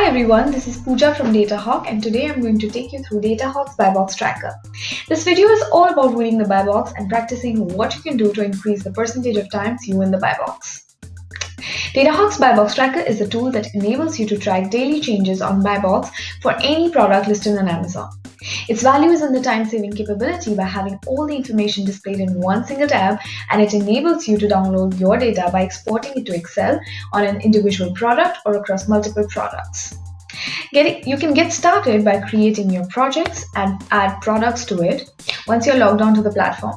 everyone, this is Pooja from DataHawk, and today I'm going to take you through DataHawk's Buy Box Tracker. This video is all about winning the buy box and practicing what you can do to increase the percentage of times you win the buy box. DataHawk's Buy Box Tracker is a tool that enables you to track daily changes on buy box for any product listed on Amazon. Its value is in the time-saving capability by having all the information displayed in one single tab, and it enables you to download your data by exporting it to Excel on an individual product or across multiple products. You can get started by creating your projects and add products to it once you're logged onto the platform.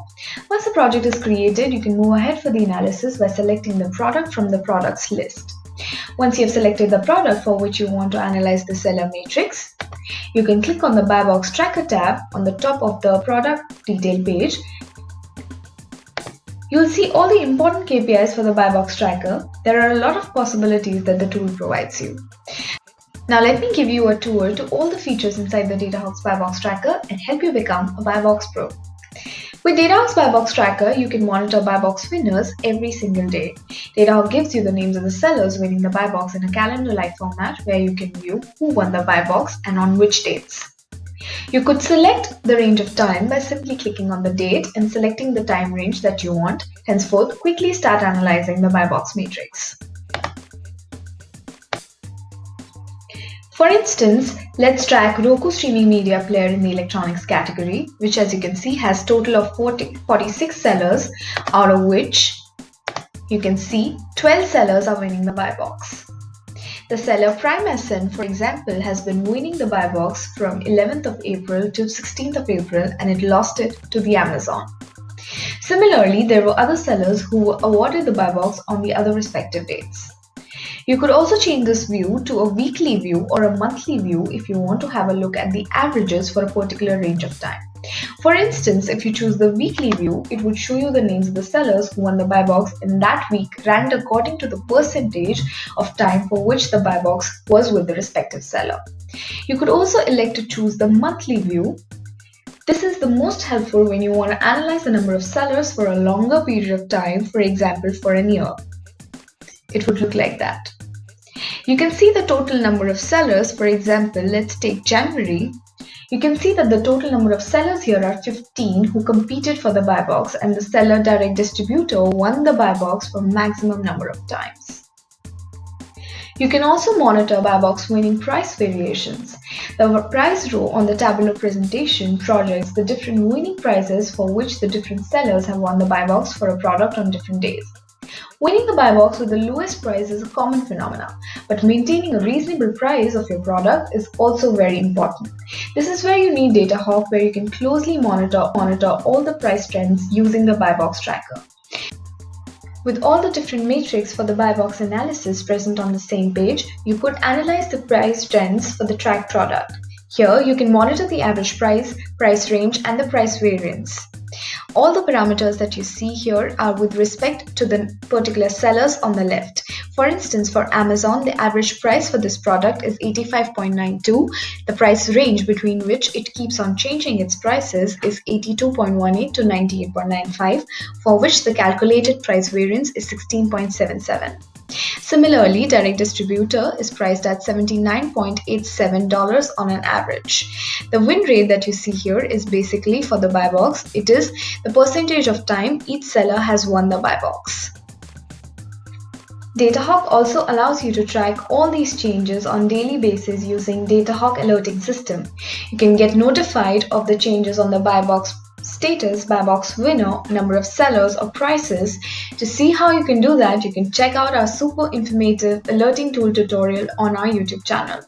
Once the project is created, you can move ahead for the analysis by selecting the product from the products list. Once you have selected the product for which you want to analyze the seller matrix, you can click on the Buy Box Tracker tab on the top of the product detail page. You'll see all the important KPIs for the Buy Box Tracker. There are a lot of possibilities that the tool provides you. Now let me give you a tour to all the features inside the DataHawk's Buy Box Tracker and help you become a Buy Box Pro. With DataHawk's Buy Box Tracker, you can monitor buy box winners every single day. DataHawk gives you the names of the sellers winning the buy box in a calendar-like format where you can view who won the buy box and on which dates. You could select the range of time by simply clicking on the date and selecting the time range that you want. Henceforth, quickly start analyzing the buy box matrix. For instance, let's track Roku streaming media player in the electronics category, which as you can see has total of 46 sellers, out of which you can see 12 sellers are winning the buy box. The seller Prime SN, for example, has been winning the buy box from 11th of April to 16th of April, and it lost it to the Amazon. Similarly, there were other sellers who were awarded the buy box on the other respective dates. You could also change this view to a weekly view or a monthly view if you want to have a look at the averages for a particular range of time. For instance, if you choose the weekly view, it would show you the names of the sellers who won the buy box in that week ranked according to the percentage of time for which the buy box was with the respective seller. You could also elect to choose the monthly view. This is the most helpful when you want to analyze the number of sellers for a longer period of time, for example, for a year. It would look like that. You can see the total number of sellers. For example, let's take January. You can see that the total number of sellers here are 15 who competed for the buy box, and the seller direct distributor won the buy box for maximum number of times. You can also monitor buy box winning price variations. The price row on the tabular presentation projects the different winning prices for which the different sellers have won the buy box for a product on different days. Winning the buy box with the lowest price is a common phenomenon, but maintaining a reasonable price of your product is also very important. This is where you need DataHawk, where you can closely monitor all the price trends using the Buy Box Tracker. With all the different metrics for the buy box analysis present on the same page, you could analyze the price trends for the tracked product. Here, you can monitor the average price, price range, and the price variance. All the parameters that you see here are with respect to the particular sellers on the left. For instance, for Amazon, the average price for this product is 85.92. The price range between which it keeps on changing its prices is 82.18 to 98.95, for which the calculated price variance is 16.77. Similarly, direct distributor is priced at $79.87 on an average. The win rate that you see here is basically for the buy box. It is the percentage of time each seller has won the buy box. DataHawk also allows you to track all these changes on daily basis using DataHawk alerting system. You can get notified of the changes on the buy box status, buy box winner, number of sellers, or prices. To see how you can do that, you can check out our super informative alerting tool tutorial on our YouTube channel.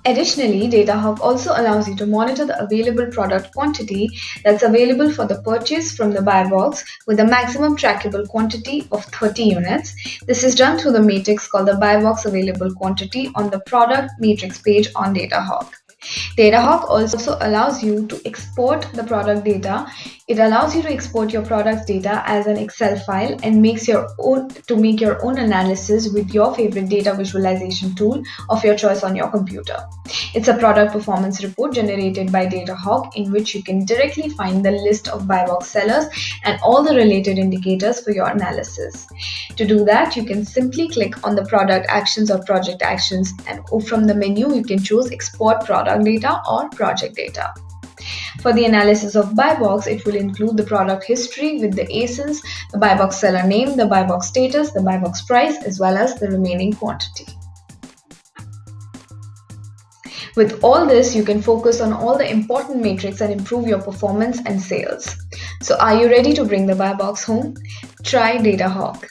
Additionally, DataHawk also allows you to monitor the available product quantity that's available for the purchase from the buy box with a maximum trackable quantity of 30 units. This is done through the matrix called the buy box available quantity on the product matrix page on DataHawk. DataHawk also allows you to export the product data It allows you to export your product's data as an Excel file and make your own analysis with your favorite data visualization tool of your choice on your computer. It's a product performance report generated by DataHawk in which you can directly find the list of buy box sellers and all the related indicators for your analysis. To do that, you can simply click on the product actions or project actions, and from the menu you can choose export product data or project data. For the analysis of buy box, it will include the product history with the ASINs, the buy box seller name, the buy box status, the buy box price, as well as the remaining quantity. With all this, you can focus on all the important metrics and improve your performance and sales. So are you ready to bring the buy box home? Try DataHawk.